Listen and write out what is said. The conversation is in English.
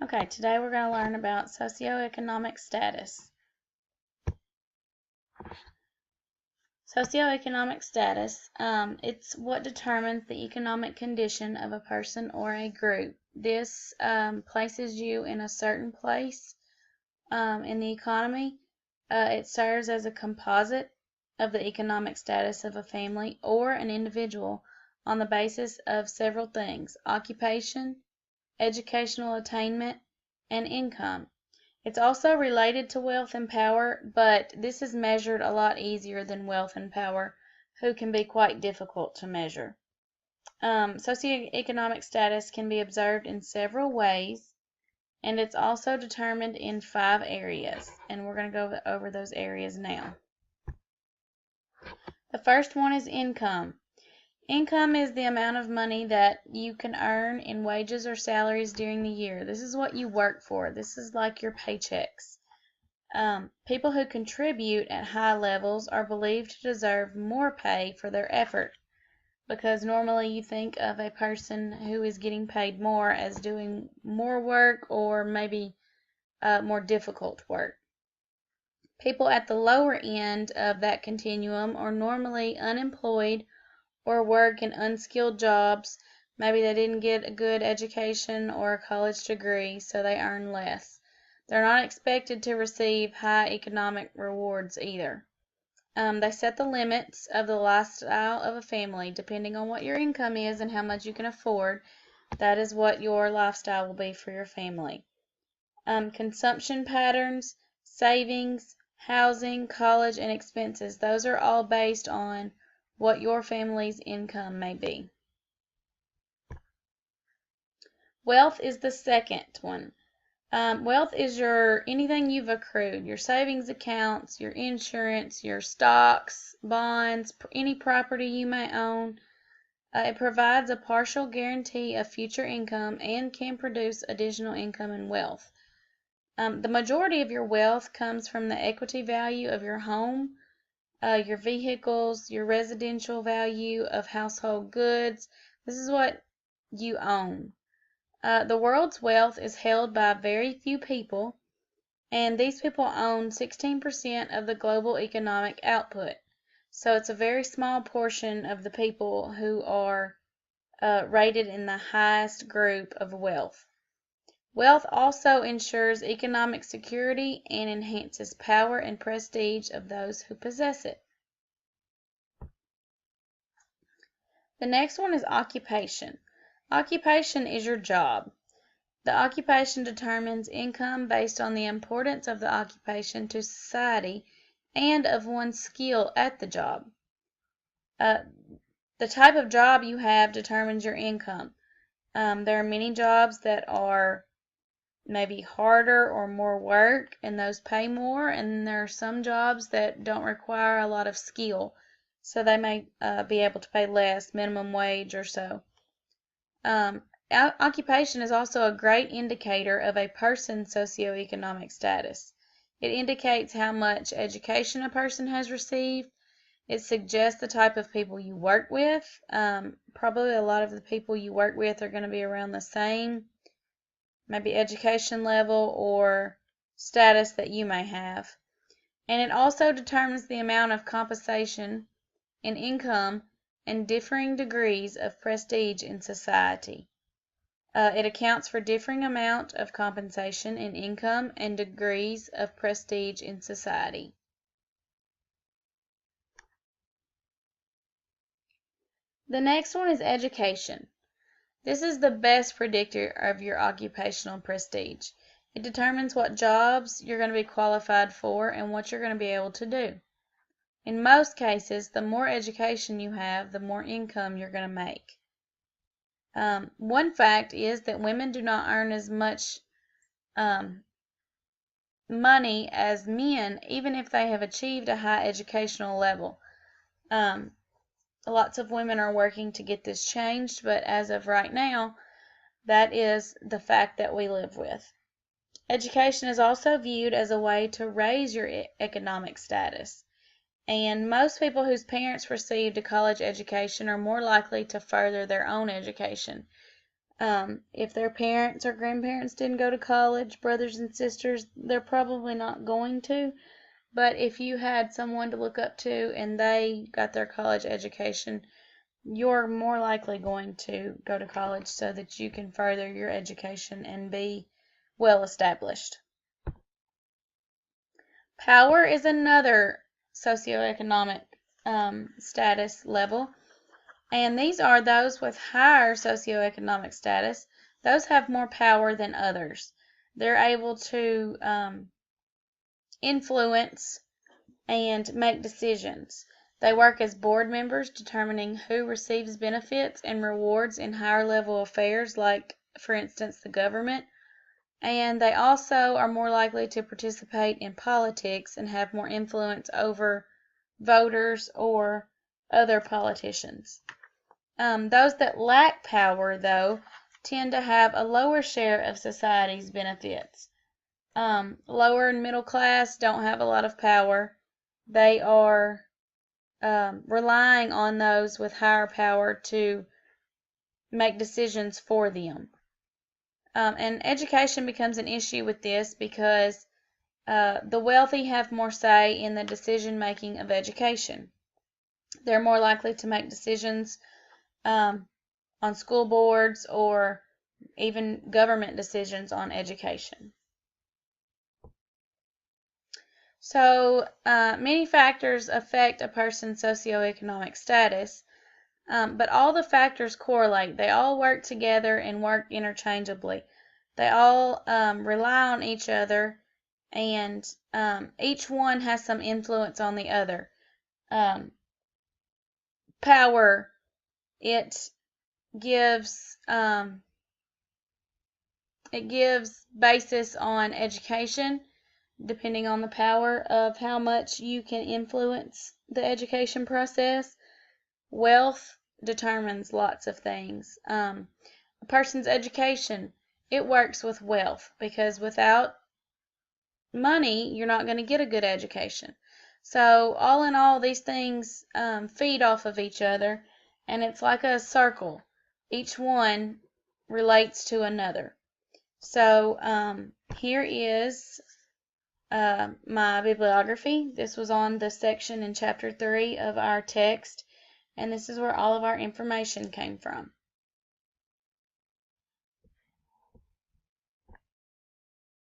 Okay, today we're going to learn about socioeconomic status. Socioeconomic status, it's what determines the economic condition of a person or a group. This places you in a certain place in the economy. It serves as a composite of the economic status of a family or an individual on the basis of several things: occupation, educational attainment, and income. It's also related to wealth and power, but this is measured a lot easier than wealth and power, who can be quite difficult to measure. Socioeconomic status can be observed in several ways, and it's also determined in 5 areas, and we're going to go over those areas now. The first one is income. Income is the amount of money that you can earn in wages or salaries during the year. This is what you work for. This is like your paychecks. People who contribute at high levels are believed to deserve more pay for their effort, because normally you think of a person who is getting paid more as doing more work or maybe more difficult work. People at the lower end of that continuum are normally unemployed or work in unskilled jobs. Maybe they didn't get a good education or a college degree, so they earn less. They're not expected to receive high economic rewards either. They set the limits of the lifestyle of a family. Depending on what your income is and how much you can afford, that is what your lifestyle will be for your family. Consumption patterns, savings, housing, college, and expenses, those are all based on what your family's income may be. Wealth is the second one. Wealth is anything you've accrued, your savings accounts, your insurance, your stocks, bonds, any property you may own. It provides a partial guarantee of future income and can produce additional income and wealth. The majority of your wealth comes from the equity value of your home, your vehicles, your residential value of household goods. This is what you own. The world's wealth is held by very few people, and these people own 16% of the global economic output. So it's a very small portion of the people who are rated in the highest group of wealth. Wealth also ensures economic security and enhances power and prestige of those who possess it. The next one is occupation. Occupation is your job. The occupation determines income based on the importance of the occupation to society and of one's skill at the job. The type of job you have determines your income. There are many jobs that are maybe harder or more work, and those pay more, and there are some jobs that don't require a lot of skill, so they may be able to pay less, minimum wage or so. Occupation is also a great indicator of a person's socioeconomic status. It indicates how much education a person has received. It suggests the type of people you work with. Probably a lot of the people you work with are going to be around the same, maybe education level or status that you may have. And it also determines the amount of compensation and income and differing degrees of prestige in society. It accounts for differing amount of compensation and income and degrees of prestige in society. The next one is education. This is the best predictor of your occupational prestige. It determines what jobs you're going to be qualified for and what you're going to be able to do. In most cases, the more education you have, the more income you're going to make. One fact is that women do not earn as much money as men, even if they have achieved a high educational level. Lots of women are working to get this changed, but as of right now, that is the fact that we live with. Education is also viewed as a way to raise your economic status, and most people whose parents received a college education are more likely to further their own education. If their parents or grandparents didn't go to college, brothers and sisters, they're probably not going to. But if you had someone to look up to and they got their college education, you're more likely going to go to college so that you can further your education and be well established. Power is another socioeconomic status level, and these are those with higher socioeconomic status. Those have more power than others. They're able to influence and make decisions. They work as board members, determining who receives benefits and rewards in higher level affairs, like, for instance, the government. And they also are more likely to participate in politics and have more influence over voters or other politicians. Those that lack power, though, tend to have a lower share of society's benefits. Lower and middle class don't have a lot of power. They are relying on those with higher power to make decisions for them. And education becomes an issue with this because the wealthy have more say in the decision making of education. They're more likely to make decisions on school boards or even government decisions on education. So many factors affect a person's socioeconomic status, but all the factors correlate. They all work together and work interchangeably. They all rely on each other, and each one has some influence on the other. Power, it gives basis on education, depending on the power of how much you can influence the education process. Wealth determines lots of things. A person's education, it works with wealth, because without money, you're not going to get a good education. So all in all, these things feed off of each other, and it's like a circle. Each one relates to another. So here is my bibliography. This was on the section in chapter 3 of our text, and this is where all of our information came from.